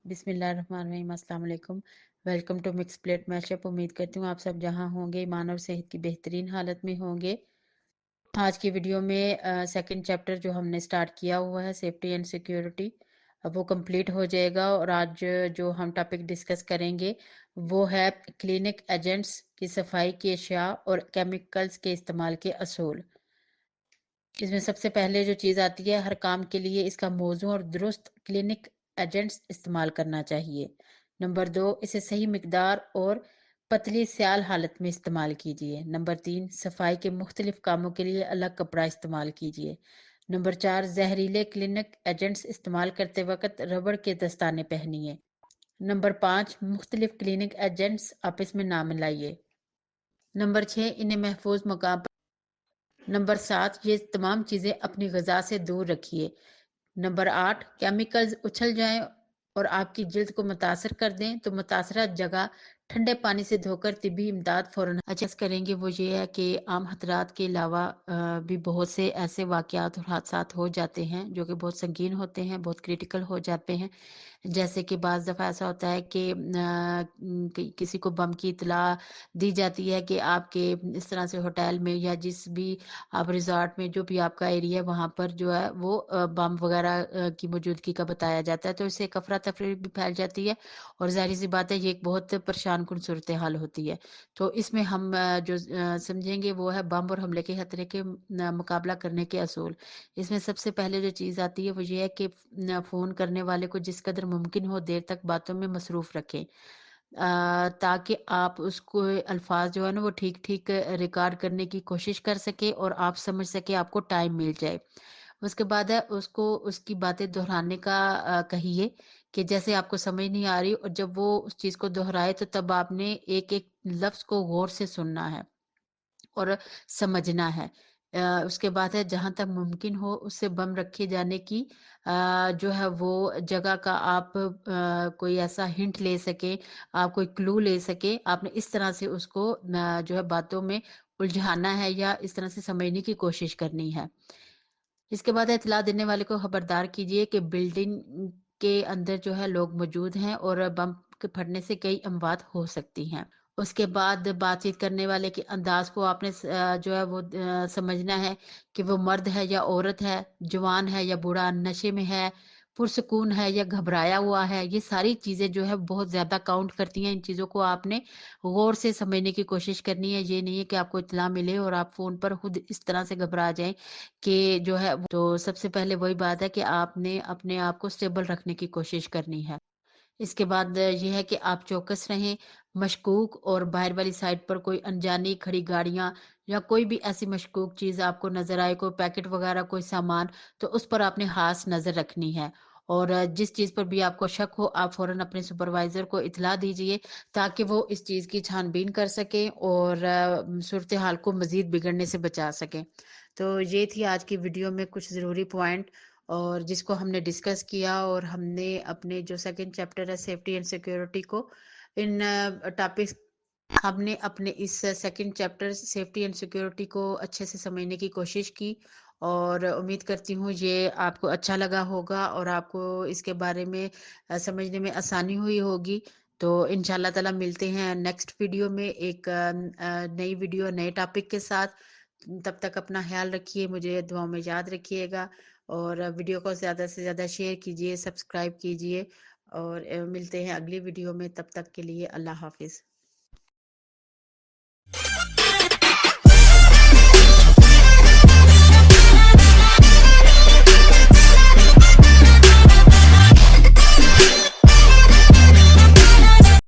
बिस्मिल्लाहिर्रहमानिर्रहीम। अस्सलाम वालेकुम। Welcome to mix plate mashup. उम्मीद करती हूँ आप सब जहाँ होंगे ईमान और सेहत की बेहतरीन हालत में होंगे। आज की वीडियो में सेकंड चैप्टर जो हमने स्टार्ट किया हुआ है सेफ्टी एंड सिक्योरिटी, अब वो कंप्लीट हो जाएगा। और आज जो हम टॉपिक डिस्कस करेंगे वो है क्लिनिक एजेंट्स की सफाई की अशिया और केमिकल्स के इस्तेमाल के असूल। इसमें सबसे पहले जो चीज़ आती है, हर काम के लिए इसका मौजू और दुरुस्त क्लिनिक एजेंट्स इस्तेमाल करना चाहिए। नंबर 2, इसे सही मिकदार और पतली स्याल हालत में इस्तेमाल कीजिए। नंबर 3, सफाई के मुख्तलिफ कामों के लिए अलग कपड़ा इस्तेमाल कीजिए। नंबर 4, जहरीले क्लिनिक एजेंट्स इस्तेमाल करते वक्त रबड़ के दस्ताने पहनिए। नंबर 5, मुख्तलिफ क्लिनिक एजेंट्स आपस में ना मिलाइए। नंबर 6, इन्हें महफूज मकाम पर। नंबर 7, ये तमाम चीज़ें अपनी ग़िज़ा से दूर रखिए। नंबर 8, केमिकल्स उछल जाएं और आपकी जिल्द को मुतासर कर दें तो मुतासरा जगह ठंडे पानी से धोकर तिब्बी इमदाद फौरन करेंगे। वो ये है कि आम खतरात के अलावा भी बहुत से ऐसे वाक़यात और हादसात हो जाते हैं जो कि बहुत संगीन होते हैं, बहुत क्रिटिकल हो जाते हैं। जैसे कि बाज़ दफ़ा ऐसा होता है कि किसी को बम की इत्तला दी जाती है कि आपके इस तरह से होटल में या जिस भी आप रिज़ॉर्ट में जो भी आपका एरिया है वहाँ पर जो है वो बम वग़ैरह की मौजूदगी का बताया जाता है, तो इससे एक अफ़रा-तफ़री भी फैल जाती है और ज़ाहिर-सी बात है ये एक बहुत परेशान-कुन सूरत-ए-हाल होती है। तो इसमें हम जो समझेंगे वो है बम और हमले के खतरे के मुकाबला करने के असूल। इसमें सबसे पहले जो चीज़ आती है वो ये है कि फ़ोन करने वाले को जिस कदर मुमकिन हो देर तक बातों में मसरूफ़ रखें, ताकि आप उसको अल्फाज जो है ना वो ठीक-ठीक रिकॉर्ड करने की कोशिश कर सकें और आप समझ सकें, आपको टाइम मिल जाए। उसके बाद है उसको उसकी बातें दोहराने का कहिए कि जैसे आपको समझ नहीं आ रही और जब वो उस चीज़ को दोहराए तो तब आपने एक-एक लफ्ज़ को गौर से सुनना है और समझना है। उसके बाद है जहाँ तक मुमकिन हो उससे बम रखे जाने की जो है वो जगह का आप कोई ऐसा हिंट ले सकें, आप कोई क्लू ले सकें, आपने इस तरह से उसको जो है बातों में उलझाना है या इस तरह से समझने की कोशिश करनी है। इसके बाद इत्तला देने वाले को खबरदार कीजिए कि बिल्डिंग के अंदर जो है लोग मौजूद हैं और बम के फटने से कई अमवात हो सकती हैं। उसके बाद बातचीत करने वाले के अंदाज को आपने जो है वो समझना है कि वो मर्द है या औरत है, जवान है या बूढ़ा, नशे में है, पुरसकून है या घबराया हुआ है। ये सारी चीज़ें जो है बहुत ज़्यादा काउंट करती हैं। इन चीज़ों को आपने गौर से समझने की कोशिश करनी है। ये नहीं है कि आपको इत्तला मिले और आप फ़ोन पर खुद इस तरह से घबरा जाएँ कि जो है तो सबसे पहले वही बात है कि आपने अपने आप को स्टेबल रखने की कोशिश करनी है। इसके बाद ये है कि आप चौकस रहें, मशकूक और बाहर वाली साइड पर कोई अनजानी खड़ी गाड़ियाँ या कोई भी ऐसी मशकूक चीज़ आपको नज़र आए, कोई पैकेट वगैरह, कोई सामान, तो उस पर आपने ख़ास नज़र रखनी है। और जिस चीज़ पर भी आपको शक हो, आप फ़ौरन अपने सुपरवाइज़र को इत्तला दीजिए ताकि वो इस चीज़ की छानबीन कर सकें और सूरत-ए-हाल को मज़ीद बिगड़ने से बचा सकें। तो ये थी आज की वीडियो में कुछ ज़रूरी पॉइंट और जिसको हमने डिस्कस किया और हमने अपने जो सेकंड चैप्टर है सेफ्टी एंड सिक्योरिटी को इन टॉपिक्स हमने अपने इस second chapter safety and security को अच्छे से समझने की कोशिश की और उम्मीद करती हूँ ये आपको अच्छा लगा होगा और आपको इसके बारे में समझने में आसानी हुई होगी। तो इंशाल्लाह ताला मिलते हैं नेक्स्ट वीडियो में एक नई वीडियो नए टॉपिक के साथ। तब तक अपना ख्याल रखिए, मुझे दुआओं में याद रखिएगा और वीडियो को ज़्यादा से ज़्यादा शेयर कीजिए, सब्सक्राइब कीजिए और मिलते हैं अगली वीडियो में। तब तक के लिए अल्लाह हाफ़िज़।